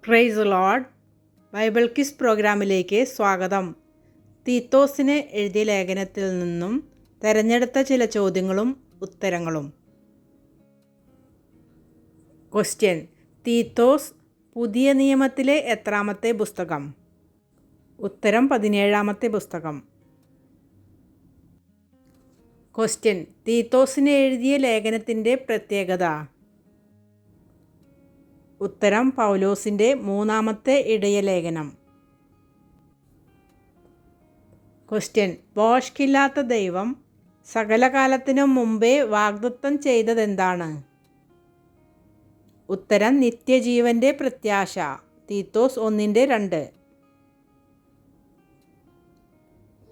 Praise Lord. Bible quiz പ്രോഗ്രാമിലേക്ക് സ്വാഗതം. തീത്തോസിന് എഴുതിയ ലേഖനത്തിൽ നിന്നും തിരഞ്ഞെടുത്ത ചില ചോദ്യങ്ങളും ഉത്തരങ്ങളും. ക്വസ്റ്റ്യൻ: തീത്തോസ് പുതിയ നിയമത്തിലെ എത്രാമത്തെ പുസ്തകം? ഉത്തരം 17-ാമത്തെ പുസ്തകം. ക്വസ്റ്റ്യൻ: തീത്തോസിന് എഴുതിയ ലേഖനത്തിൻ്റെ പ്രത്യേകത? ഉത്തരം പൗലോസിൻ്റെ 3-ാമത്തെ ഇടയലേഖനം. ക്വസ്റ്റ്യൻ: ഭോഷ്കില്ലാത്ത ദൈവം സകലകാലത്തിനും മുമ്പേ വാഗ്ദത്തം ചെയ്തതെന്താണ്? ഉത്തരം നിത്യജീവൻ്റെ പ്രത്യാശ. തീത്തോസ് 1:2.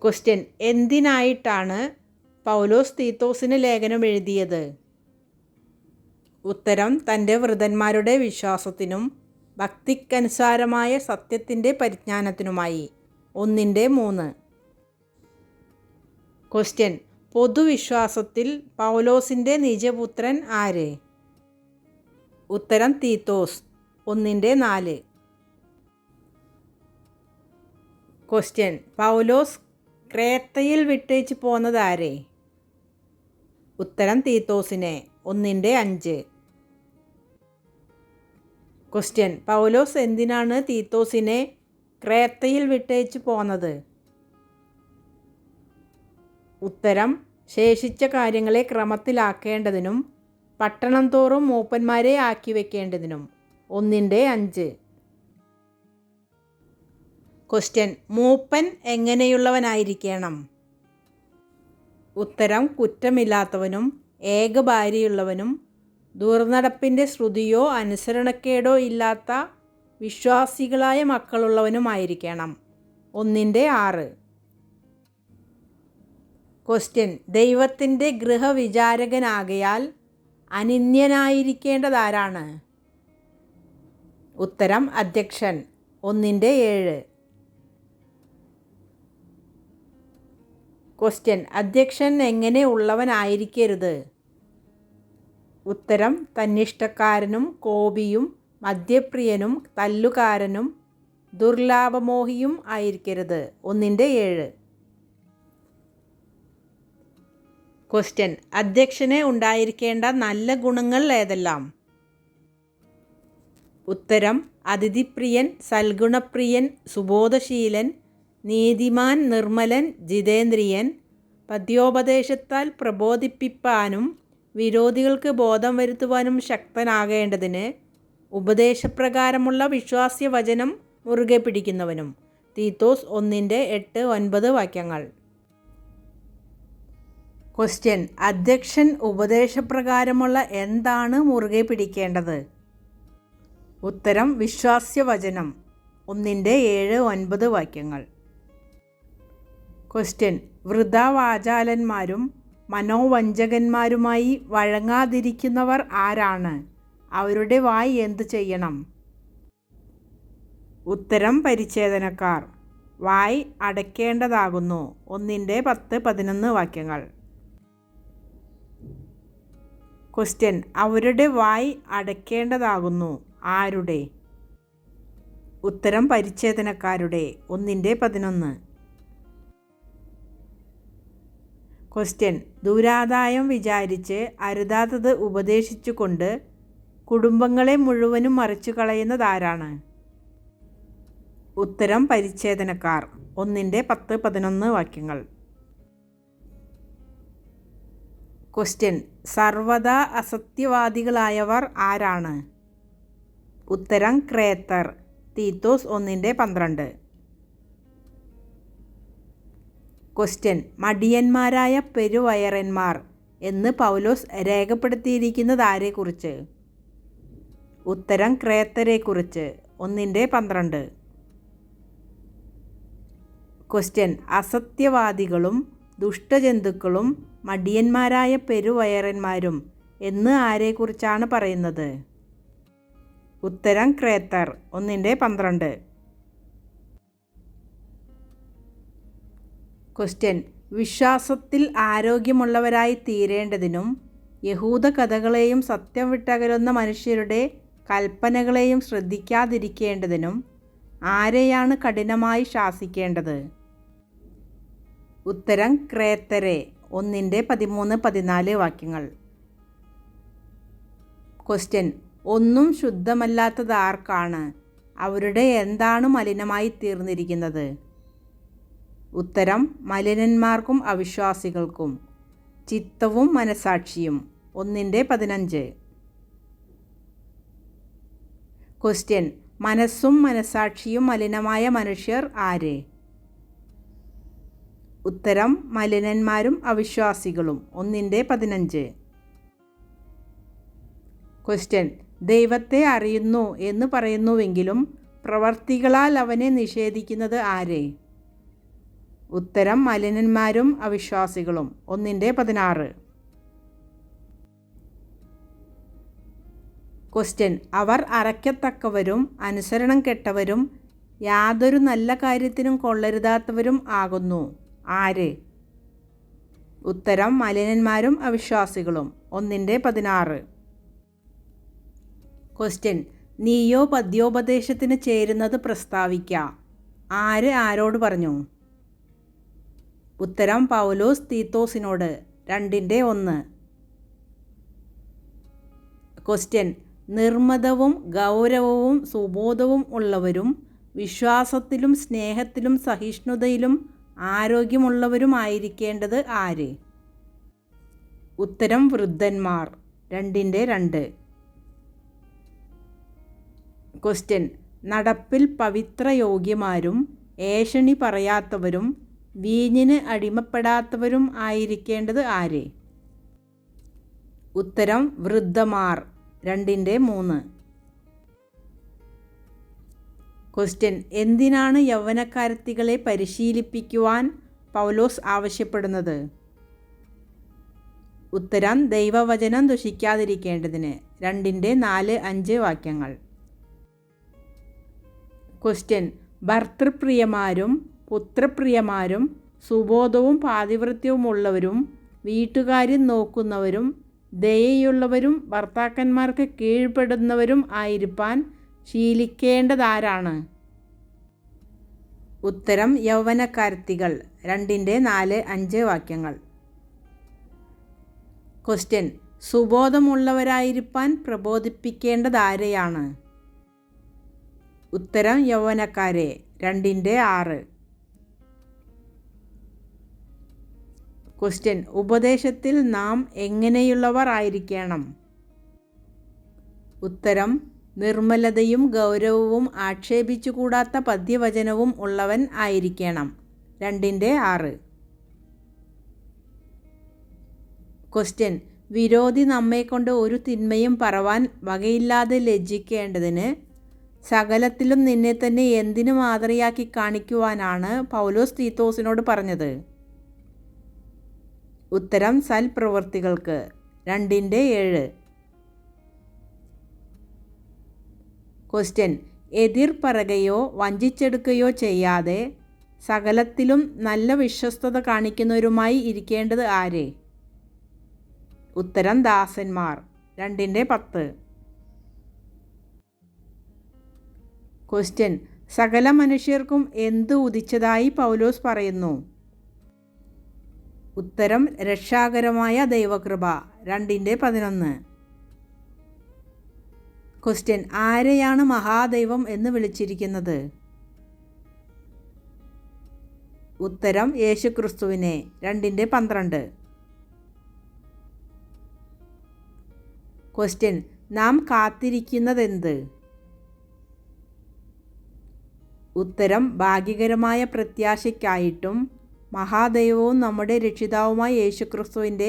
ക്വസ്റ്റ്യൻ: എന്തിനായിട്ടാണ് പൗലോസ് തീത്തോസിന് ലേഖനം എഴുതിയത്? ഉത്തരം തൻ്റെ വൃതന്മാരുടെ വിശ്വാസത്തിനും ഭക്തിക്കനുസാരമായ സത്യത്തിൻ്റെ പരിജ്ഞാനത്തിനുമായി. 1:3. ക്വസ്റ്റ്യൻ: പൊതുവിശ്വാസത്തിൽ പൗലോസിൻ്റെ നിജപുത്രൻ ആര്? ഉത്തരം തീത്തോസ്. 1:4. ക്വസ്റ്റ്യൻ: പൗലോസ് ക്രേത്തയിൽ വിട്ടേച്ച് പോന്നതാരെ? ഉത്തരം തീത്തോസിനെ. 1:5. ക്വസ്റ്റ്യൻ: പൗലോസ് എന്തിനാണ് തീത്തോസിനെ ക്രേത്തയിൽ വിട്ടേച്ച് പോന്നത്? ഉത്തരം ശേഷിച്ച കാര്യങ്ങളെ ക്രമത്തിലാക്കേണ്ടതിനും പട്ടണം തോറും മൂപ്പന്മാരെ ആക്കി വയ്ക്കേണ്ടതിനും. 1:5. ക്വസ്റ്റ്യൻ: മൂപ്പൻ എങ്ങനെയുള്ളവനായിരിക്കണം? ഉത്തരം കുറ്റമില്ലാത്തവനും ഏകഭാര്യയുള്ളവനും ദുർനടപ്പിൻ്റെ ശ്രുതിയോ അനുസരണക്കേടോ ഇല്ലാത്ത വിശ്വാസികളായ മക്കളുള്ളവനുമായിരിക്കണം. 1:6. ക്വസ്റ്റ്യൻ: ദൈവത്തിൻ്റെ ഗൃഹവിചാരകനാകയാൽ അനിന്യനായിരിക്കേണ്ടതാരാണ്? ഉത്തരം അധ്യക്ഷൻ. 1:7. ക്വസ്റ്റ്യൻ: അധ്യക്ഷൻ എങ്ങനെ ഉള്ളവനായിരിക്കരുത്? ഉത്തരം തന്നിഷ്ടക്കാരനും കോപിയും മദ്യപ്രിയനും തല്ലുകാരനും ദുർലാഭമോഹിയും ആയിരിക്കരുത്. 1:7. ക്വസ്റ്റ്യൻ: അധ്യക്ഷന് ഉണ്ടായിരിക്കേണ്ട നല്ല ഗുണങ്ങൾ ഏതെല്ലാം? ഉത്തരം അതിഥിപ്രിയൻ, സൽഗുണപ്രിയൻ, സുബോധശീലൻ, നീതിമാൻ, നിർമ്മലൻ, ജിതേന്ദ്രിയൻ, പദ്യോപദേശത്താൽ പ്രബോധിപ്പിപ്പാനും വിരോധികൾക്ക് ബോധം വരുത്തുവാനും ശക്തനാകേണ്ടതിന് ഉപദേശപ്രകാരമുള്ള വിശ്വാസ്യവചനം മുറുകെ പിടിക്കുന്നവനും. തീത്തോസ് 1:8-9 വാക്യങ്ങൾ. ക്വസ്റ്റ്യൻ: അധ്യക്ഷൻ ഉപദേശപ്രകാരമുള്ള എന്താണ് മുറുകെ പിടിക്കേണ്ടത്? ഉത്തരം വിശ്വാസ്യവചനം. 1:7-9 വാക്യങ്ങൾ. ക്വസ്റ്റ്യൻ: വൃഥാവാചാലന്മാരും മനോവഞ്ചകന്മാരുമായി വഴങ്ങാതിരിക്കുന്നവർ ആരാണ്? അവരുടെ വായ് എന്തു ചെയ്യണം? ഉത്തരം പരിച്ഛേദനക്കാർ. വായ് അടയ്ക്കേണ്ടതാകുന്നു. 1:10-11 വാക്യങ്ങൾ. ക്വസ്റ്റ്യൻ: അവരുടെ വായ് അടയ്ക്കേണ്ടതാകുന്നു. ആരുടെ? ഉത്തരം പരിച്ഛേദനക്കാരുടെ. 1:11. ക്വസ്റ്റ്യൻ: ദുരാദായം വിചാരിച്ച് അരുതാത്തത് ഉപദേശിച്ചുകൊണ്ട് കുടുംബങ്ങളെ മുഴുവനും മറിച്ചു കളയുന്നതാരാണ്? ഉത്തരം പരിച്ഛേദനക്കാർ. 1:10-11 വാക്യങ്ങൾ. ക്വസ്റ്റ്യൻ: സർവദാ അസത്യവാദികളായവർ ആരാണ്? ഉത്തരം ക്രേത്തർ. തീത്തോസ് 1:12. ക്വസ്റ്റ്യൻ: മടിയന്മാരായ പെരുവയറന്മാർ എന്ന് പൗലോസ് രേഖപ്പെടുത്തിയിരിക്കുന്നത് ആരെക്കുറിച്ച്? ഉത്തരം ക്രേത്തരെക്കുറിച്ച്. 1:12. ക്വസ്റ്റ്യൻ: അസത്യവാദികളും ദുഷ്ടജന്തുക്കളും മടിയന്മാരായ പെരുവയറന്മാരും എന്ന് ആരെക്കുറിച്ചാണ് പറയുന്നത്? ഉത്തരം ക്രേത്തർ. 1:12. ക്വസ്റ്റ്യൻ: വിശ്വാസത്തിൽ ആരോഗ്യമുള്ളവരായി തീരേണ്ടതിനും യഹൂദ കഥകളെയും സത്യം വിട്ടകലുന്ന മനുഷ്യരുടെ കൽപ്പനകളെയും ശ്രദ്ധിക്കാതിരിക്കേണ്ടതിനും ആരെയാണ് കഠിനമായി ശാസിക്കേണ്ടത്? ഉത്തരം ക്രേത്തരെ. 1:13-14 വാക്യങ്ങൾ. ക്വസ്റ്റ്യൻ: ഒന്നും ശുദ്ധമല്ലാത്തത് ആർക്കാണ്? അവരുടെ എന്താണ് മലിനമായി തീർന്നിരിക്കുന്നത്? ഉത്തരം മലിനന്മാർക്കും അവിശ്വാസികൾക്കും. ചിത്തവും മനസാക്ഷിയും. 1:15. ക്വസ്റ്റ്യൻ: മനസ്സും മനസാക്ഷിയും മലിനമായ മനുഷ്യർ ആര്? ഉത്തരം മലിനന്മാരും അവിശ്വാസികളും. 1:15. ക്വസ്റ്റ്യൻ: ദൈവത്തെ അറിയുന്നു എന്ന് പറയുന്നുവെങ്കിലും പ്രവർത്തികളാൽ അവനെ നിഷേധിക്കുന്നത് ആര്? ഉത്തരം മലിനന്മാരും അവിശ്വാസികളും. 1:16. ക്വസ്റ്റ്യൻ: അവർ അറയ്ക്കത്തക്കവരും അനുസരണം കെട്ടവരും യാതൊരു നല്ല കാര്യത്തിനും കൊള്ളരുതാത്തവരും ആകുന്നു. ആര്? ഉത്തരം മലിനന്മാരും അവിശ്വാസികളും. 1:16. ക്വസ്റ്റ്യൻ: നീയോ പദ്യോപദേശത്തിന് ചേരുന്നത് പ്രസ്താവിക്ക. ആര് ആരോട് പറഞ്ഞു? ഉത്തരം പൗലോസ് തീത്തോസിനോട്. 2:1. ക്വസ്റ്റ്യൻ: നിർമ്മതവും ഗൗരവവും സുബോധവും ഉള്ളവരും വിശ്വാസത്തിലും സ്നേഹത്തിലും സഹിഷ്ണുതയിലും ആരോഗ്യമുള്ളവരുമായിരിക്കേണ്ടത് ആര്? ഉത്തരം വൃദ്ധന്മാർ. 2:2. ക്വസ്റ്റ്യൻ: നടപ്പിൽ പവിത്രയോഗ്യമാരും ഏഷണി പറയാത്തവരും വീഞ്ഞിന് അടിമപ്പെടാത്തവരും ആയിരിക്കേണ്ടത് ആര്? ഉത്തരം വൃദ്ധന്മാർ. 2:3. ക്വസ്റ്റ്യൻ: എന്തിനാണ് യൗവനക്കാരത്തികളെ പരിശീലിപ്പിക്കുവാൻ പൗലോസ് ആവശ്യപ്പെടുന്നത്? ഉത്തരം ദൈവവചനം ദുഷിക്കാതിരിക്കേണ്ടതിന്. 2:4-5 വാക്യങ്ങൾ. ക്വസ്റ്റ്യൻ: ഭർതൃപ്രിയമാരും പുത്രപ്രിയമാരും സുബോധവും പാതിവൃത്യവുമുള്ളവരും വീട്ടുകാര്യം നോക്കുന്നവരും ദയയുള്ളവരും ഭർത്താക്കന്മാർക്ക് കീഴ്പ്പെടുന്നവരും ആയിരിക്കാൻ ശീലിക്കേണ്ടതാരാണ്? ഉത്തരം യൗവനക്കാരത്തികൾ. 2:4-5 വാക്യങ്ങൾ. ക്വസ്റ്റ്യൻ: സുബോധമുള്ളവരായിരിക്കാൻ പ്രബോധിപ്പിക്കേണ്ടതാരെയാണ്? ഉത്തരം യൗവനക്കാരെ. 2:6. ക്വസ്റ്റ്യൻ: ഉപദേശത്തിൽ നാം എങ്ങനെയുള്ളവർ ആയിരിക്കണം? ഉത്തരം നിർമ്മലതയും ഗൗരവവും ആക്ഷേപിച്ചുകൂടാത്ത പദ്യവചനവും ഉള്ളവൻ ആയിരിക്കണം. 2:6. ക്വസ്റ്റ്യൻ: വിരോധി നമ്മെക്കൊണ്ട് ഒരു തിന്മയും പറവാൻ വകയില്ലാതെ ലജ്ജിക്കേണ്ടതിന് സകലത്തിലും നിന്നെ തന്നെ എന്തിനു മാതൃകയാക്കി കാണിക്കുവാനാണ് പൗലോസ് തീത്തോസിനോട് പറഞ്ഞത്? ഉത്തരം സൽപ്രവൃത്തികൾക്ക്. 2:7. ക്വസ്റ്റ്യൻ: എതിർ പറയുകയോ വഞ്ചിച്ചെടുക്കുകയോ ചെയ്യാതെ സകലത്തിലും നല്ല വിശ്വസ്തത കാണിക്കുന്നവരുമായി ഇരിക്കേണ്ടത് ആര്? ഉത്തരം ദാസന്മാർ. 2:10. ക്വസ്റ്റ്യൻ: സകല മനുഷ്യർക്കും എന്ത് ഉദിച്ചതായി പൗലോസ് പറയുന്നു? ഉത്തരം രക്ഷാകരമായ ദൈവകൃപ. 2:11. ക്വസ്റ്റ്യൻ: ആരെയാണ് മഹാദൈവം എന്ന് വിളിച്ചിരിക്കുന്നത്? ഉത്തരം യേശുക്രിസ്തുവിനെ. 2:12. ക്വസ്റ്റ്യൻ: നാം കാത്തിരിക്കുന്നതെന്ത്? ഉത്തരം ഭാഗ്യകരമായ പ്രത്യാശയ്ക്കായിട്ടും മഹാദൈവവും നമ്മുടെ രക്ഷിതാവുമായ യേശുക്രിസ്തുവിൻ്റെ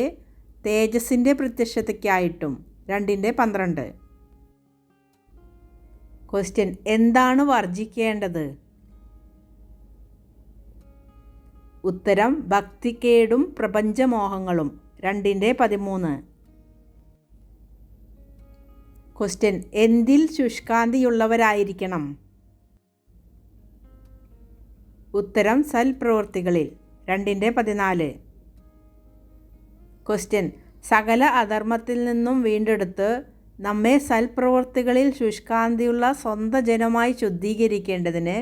തേജസ്സിൻ്റെ പ്രത്യക്ഷതയ്ക്കായിട്ടും. 2:12. ക്വസ്റ്റ്യൻ: എന്താണ് വർജിക്കേണ്ടത്? ഉത്തരം ഭക്തിക്കേടും പ്രപഞ്ചമോഹങ്ങളും. 2:13. ക്വസ്റ്റ്യൻ: എന്തിൽ ശുഷ്കാന്തിയുള്ളവരായിരിക്കണം? ഉത്തരം സൽപ്രവൃത്തികളിൽ. 2:14. ക്വസ്റ്റ്യൻ: സകല അധർമ്മത്തിൽ നിന്നും വീണ്ടെടുത്ത് നമ്മെ സൽപ്രവൃത്തികളിൽ ശുഷ്കാന്തിയുള്ള സ്വന്തം ജനമായി ശുദ്ധീകരിക്കേണ്ടതിന്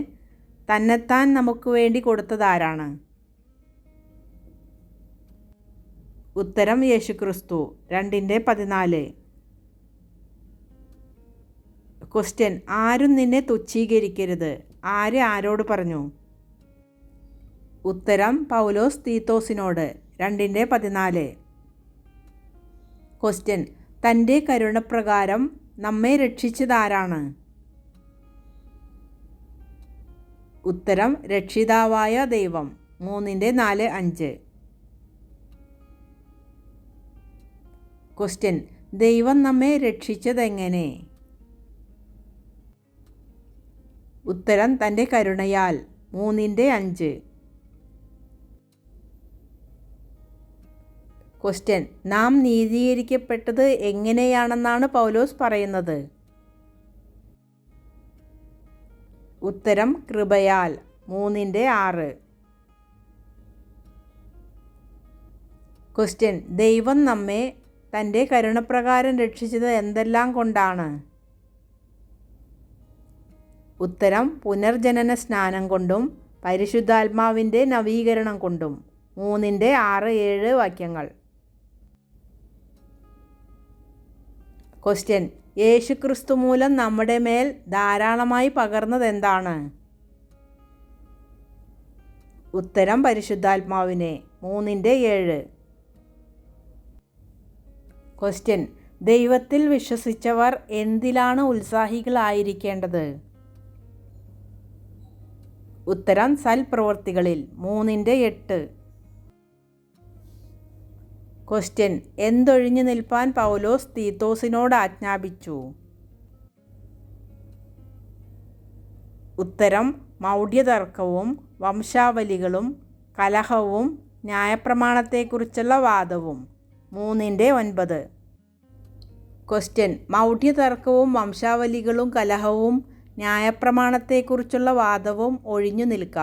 തന്നെത്താൻ നമുക്ക് വേണ്ടി കൊടുത്തതാരാണ്? ഉത്തരം യേശുക്രിസ്തു. 2:14. ക്വസ്റ്റ്യൻ: ആരും നിന്നെ തുച്ഛീകരിക്കരുത്. ആര് ആരോട് പറഞ്ഞു? ഉത്തരം പൗലോസ് തീത്തോസിനോട്. 2:14. ക്വസ്റ്റ്യൻ: തൻ്റെ കരുണപ്രകാരം നമ്മെ രക്ഷിച്ചതാരാണ്? ഉത്തരം രക്ഷിതാവായ ദൈവം. 3:4-5. ക്വസ്റ്റ്യൻ: ദൈവം നമ്മെ രക്ഷിച്ചതെങ്ങനെ? ഉത്തരം തൻ്റെ കരുണയാൽ. 3:5. ക്വസ്റ്റ്യൻ: നാം നീതീകരിക്കപ്പെട്ടത് എങ്ങനെയാണെന്നാണ് പൗലോസ് പറയുന്നത്? ഉത്തരം കൃപയാൽ. 3:6. ക്വസ്റ്റ്യൻ: ദൈവം നമ്മെ തൻ്റെ കരുണപ്രകാരം രക്ഷിച്ചത് എന്തെല്ലാം കൊണ്ടാണ്? ഉത്തരം പുനർജനന സ്നാനം കൊണ്ടും പരിശുദ്ധാത്മാവിൻ്റെ നവീകരണം കൊണ്ടും. 3:6-7 വാക്യങ്ങൾ. ക്വസ്റ്റ്യൻ: യേശുക്രിസ്തു മൂലം നമ്മുടെ മേൽ ധാരാളമായി പകർന്നതെന്താണ്? ഉത്തരം പരിശുദ്ധാത്മാവിനെ. 3:7. ക്വസ്റ്റ്യൻ: ദൈവത്തിൽ വിശ്വസിച്ചവർ എന്തിലാണ് ഉത്സാഹികളായിരിക്കേണ്ടത്? ഉത്തരം സൽപ്രവൃത്തികളിൽ. 3:8. ക്വസ്റ്റ്യൻ: എന്തൊഴിഞ്ഞു നിൽപ്പാൻ പൗലോസ് തീത്തോസിനോട് ആജ്ഞാപിച്ചു? ഉത്തരം മൗഢ്യതർക്കവും വംശാവലികളും കലഹവും ന്യായപ്രമാണത്തെക്കുറിച്ചുള്ള വാദവും. 3:9. ക്വസ്റ്റ്യൻ: മൗഢ്യതർക്കവും വംശാവലികളും കലഹവും ന്യായപ്രമാണത്തെക്കുറിച്ചുള്ള വാദവും ഒഴിഞ്ഞു നിൽക്ക.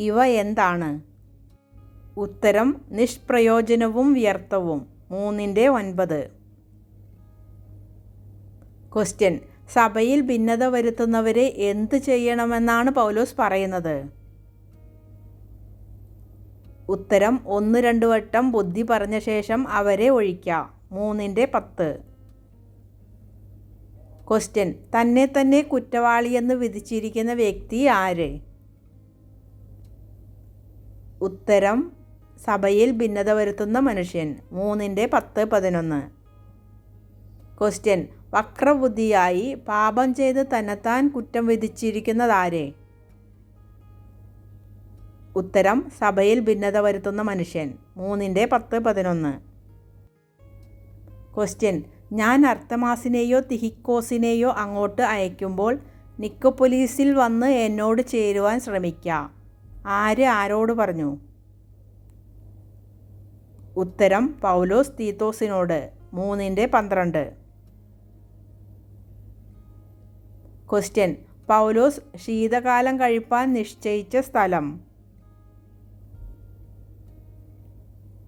ഇവ എന്താണ്? ഉത്തരം നിഷ്പ്രയോജനവും വ്യർത്ഥവും. 3:9. ക്വസ്റ്റ്യൻ: സഭയിൽ ഭിന്നത വരുത്തുന്നവരെ എന്ത് ചെയ്യണമെന്നാണ് പൗലോസ് പറയുന്നത്? ഉത്തരം 1-2 വട്ടം ബുദ്ധി പറഞ്ഞ ശേഷം അവരെ ഒഴിക്കുക. 3:10. ക്വസ്റ്റ്യൻ: തന്നെ തന്നെ കുറ്റവാളിയെന്ന് വിധിച്ചിരിക്കുന്ന വ്യക്തി ആര്? ഉത്തരം സഭയിൽ ഭിന്നത വരുത്തുന്ന മനുഷ്യൻ. 3:10-11. ക്വസ്റ്റ്യൻ: വക്രബുദ്ധിയായി പാപം ചെയ്ത് തന്നെത്താൻ കുറ്റം വിധിച്ചിരിക്കുന്നതാര്? ഉത്തരം സഭയിൽ ഭിന്നത വരുത്തുന്ന മനുഷ്യൻ. 3:10-11. ക്വസ്റ്റ്യൻ: ഞാൻ അർത്തമാസിനെയോ തിഹിക്കോസിനെയോ അങ്ങോട്ട് അയക്കുമ്പോൾ നിക്കോപ്പൊലീസിൽ വന്ന് എന്നോട് ചേരുവാൻ ശ്രമിക്കുക. ആര് ആരോട് പറഞ്ഞു? ഉത്തരം പൗലോസ് തീത്തോസിനോട്. 3:12. ക്വസ്റ്റ്യൻ: പൗലോസ് ശീതകാലം കഴിപ്പാൻ നിശ്ചയിച്ച സ്ഥലം?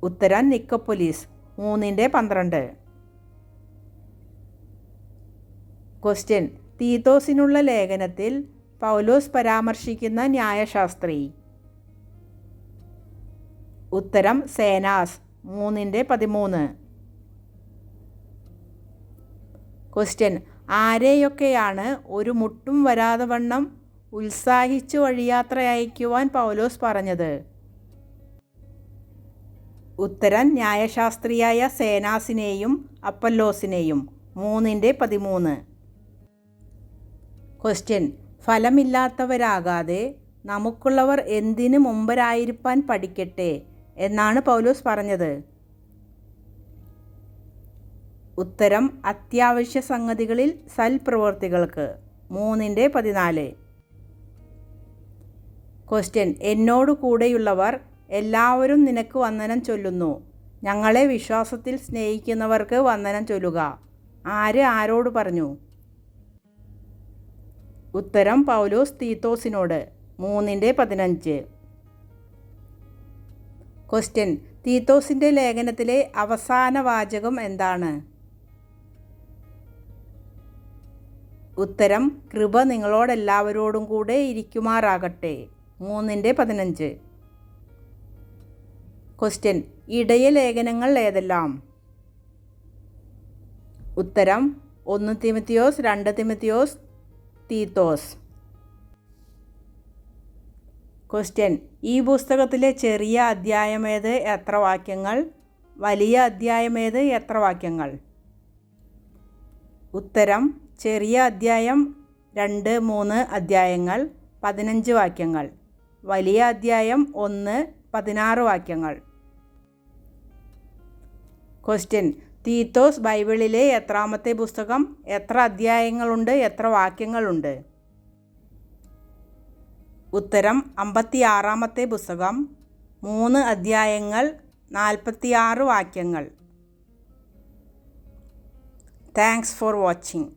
ഉത്തരം നിക്കോപ്പൊലീസ്. 3:12. ക്വസ്റ്റ്യൻ: തീത്തോസിനുള്ള ലേഖനത്തിൽ പൗലോസ് പരാമർശിക്കുന്ന ന്യായശാസ്ത്രി? ഉത്തരം സേനാസ്. 3:13. ക്വസ്റ്റ്യൻ: ആരെയൊക്കെയാണ് ഒരു മുട്ടും വരാതെ വണ്ണം ഉത്സാഹിച്ച് വഴിയാത്ര അയക്കുവാൻ പൗലോസ് പറഞ്ഞത്? ഉത്തരം ന്യായശാസ്ത്രിയായ സേനാസിനെയും അപ്പല്ലോസിനെയും. 3:13. ക്വസ്റ്റ്യൻ: ഫലമില്ലാത്തവരാകാതെ നമുക്കുള്ളവർ എന്തിനു മുമ്പരായിരിക്കാൻ പഠിക്കട്ടെ എന്നാണ് പൗലോസ് പറഞ്ഞത്? ഉത്തരം അത്യാവശ്യ സംഗതികളിൽ സൽപ്രവൃത്തികൾക്ക്. 3:14. ക്വസ്റ്റ്യൻ: എന്നോട് കൂടെയുള്ളവർ എല്ലാവരും നിനക്ക് വന്ദനം ചൊല്ലുന്നു. ഞങ്ങളെ വിശ്വാസത്തിൽ സ്നേഹിക്കുന്നവർക്ക് വന്ദനം ചൊല്ലുക. ആര് ആരോട് പറഞ്ഞു? ഉത്തരം പൗലോസ് തീത്തോസിനോട്. 3:15. ക്വസ്റ്റ്യൻ: തീത്തോസിൻ്റെ ലേഖനത്തിലെ അവസാന വാചകം എന്താണ്? ഉത്തരം കൃപ നിങ്ങളോടെല്ലാവരോടും കൂടെ ഇരിക്കുമാറാകട്ടെ. 3:15. ക്വസ്റ്റ്യൻ ഇടയ ലേഖനങ്ങൾ ഏതെല്ലാം? ഉത്തരം 1 തിമത്തിയോസ്, 2 തിമത്തിയോസ്, തീത്തോസ്. ക്വസ്റ്റ്യൻ ഈ പുസ്തകത്തിലെ ചെറിയ അധ്യായമേത്, എത്ര വാക്യങ്ങൾ? വലിയ അധ്യായമേത്, എത്ര വാക്യങ്ങൾ? ഉത്തരം ചെറിയ അധ്യായം 2, 3 അധ്യായങ്ങൾ 15 വാക്യങ്ങൾ. വലിയ അധ്യായം 1 16 വാക്യങ്ങൾ. ക്വസ്റ്റ്യൻ തീത്തോസ് ബൈബിളിലെ എത്രാമത്തെ പുസ്തകം? എത്ര അധ്യായങ്ങളുണ്ട്, എത്ര വാക്യങ്ങളുണ്ട്? ഉത്തരം 56-ാമത്തെ പുസ്തകം, 3 അധ്യായങ്ങൾ 46 വാക്യങ്ങൾ. Thanks for watching.